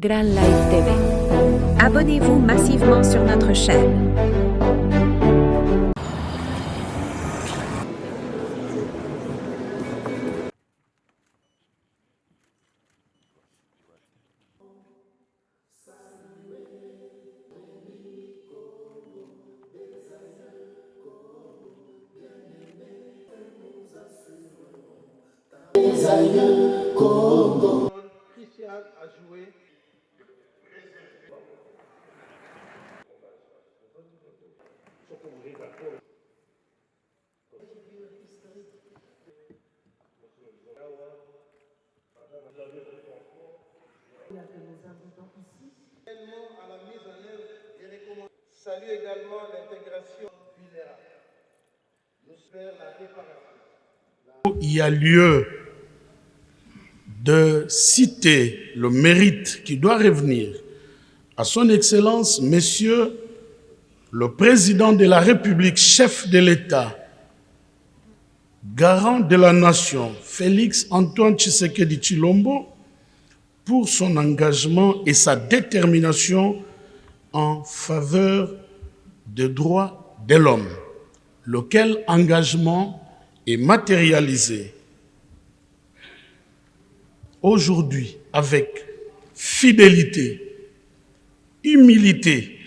Gran Live TV. Abonnez-vous massivement sur notre chaîne. Christian a joué. À la mise en œuvre des recommandations. Salue également l'intégration vulnérable. Nous espérons la réparation. Il y a lieu de citer le mérite qui doit revenir à son Excellence, Monsieur le Président de la République, chef de l'État, garant de la nation, Félix Antoine Tshisekedi Tshilombo, pour son engagement et sa détermination en faveur des droits de l'homme, lequel engagement est matérialisé aujourd'hui avec fidélité, humilité,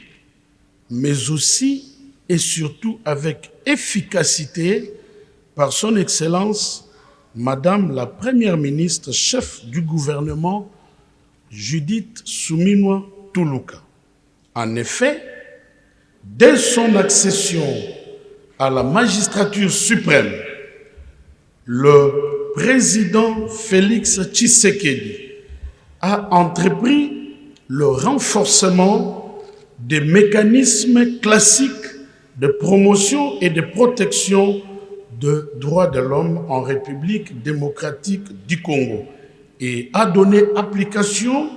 mais aussi et surtout avec efficacité par son Excellence, Madame la Première ministre, chef du gouvernement, Judith Suminwa Tuluka. En effet, dès son accession à la magistrature suprême, le président Félix Tshisekedi a entrepris le renforcement des mécanismes classiques de promotion et de protection des droits de l'homme en République démocratique du Congo et a donné application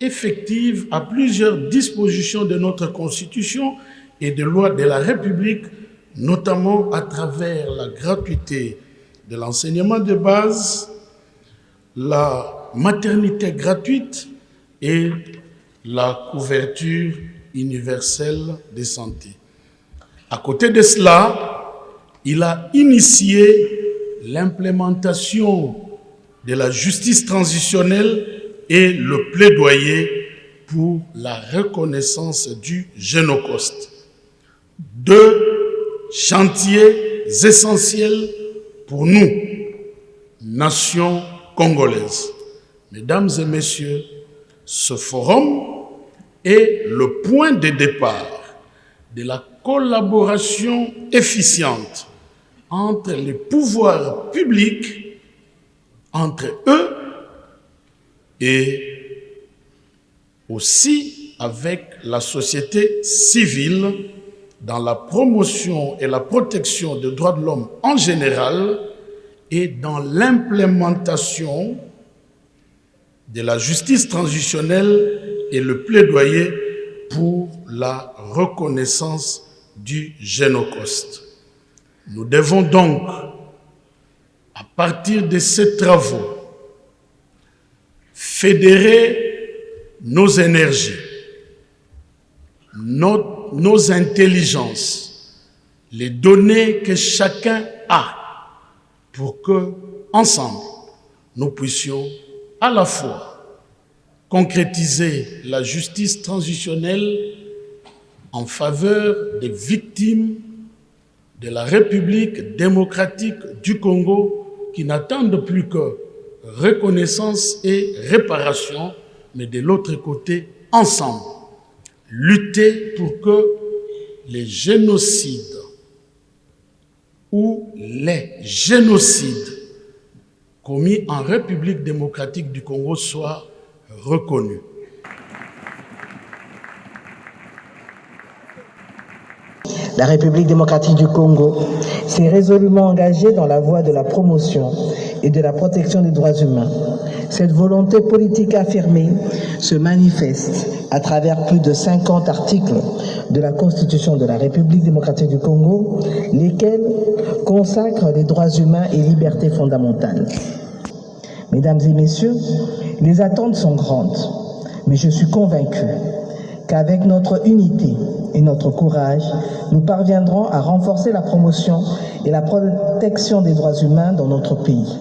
effective à plusieurs dispositions de notre Constitution et des lois de la République, notamment à travers la gratuité de l'enseignement de base, la maternité gratuite et la couverture universelle de santé. À côté de cela, il a initié l'implémentation de la justice transitionnelle et le plaidoyer pour la reconnaissance du Génocoste. Deux chantiers essentiels pour nous, nation congolaise. Mesdames et messieurs, ce forum est le point de départ de la collaboration efficiente entre les pouvoirs publics, entre eux et aussi avec la société civile dans la promotion et la protection des droits de l'homme en général et dans l'implémentation de la justice transitionnelle et le plaidoyer pour la reconnaissance du Génocoste. Nous devons donc, à partir de ces travaux, fédérer nos énergies, nos intelligences, les données que chacun a pour que, ensemble, nous puissions à la fois concrétiser la justice transitionnelle en faveur des victimes de la République démocratique du Congo qui n'attendent plus que reconnaissance et réparation, mais de l'autre côté, ensemble, lutter pour que les génocides ou les génocides commis en République démocratique du Congo soient reconnus. La République démocratique du Congo s'est résolument engagée dans la voie de la promotion et de la protection des droits humains. Cette volonté politique affirmée se manifeste à travers plus de 50 articles de la Constitution de la République démocratique du Congo, lesquels consacrent les droits humains et libertés fondamentales. Mesdames et messieurs, les attentes sont grandes. Mais je suis convaincu qu'avec notre unité et notre courage, nous parviendrons à renforcer la promotion et la protection des droits humains dans notre pays.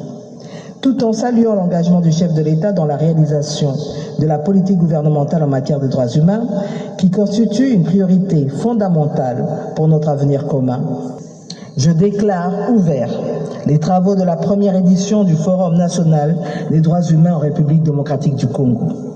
Tout en saluant l'engagement du chef de l'État dans la réalisation de la politique gouvernementale en matière de droits humains, qui constitue une priorité fondamentale pour notre avenir commun. Je déclare ouverts les travaux de la première édition du Forum national des droits humains en République démocratique du Congo.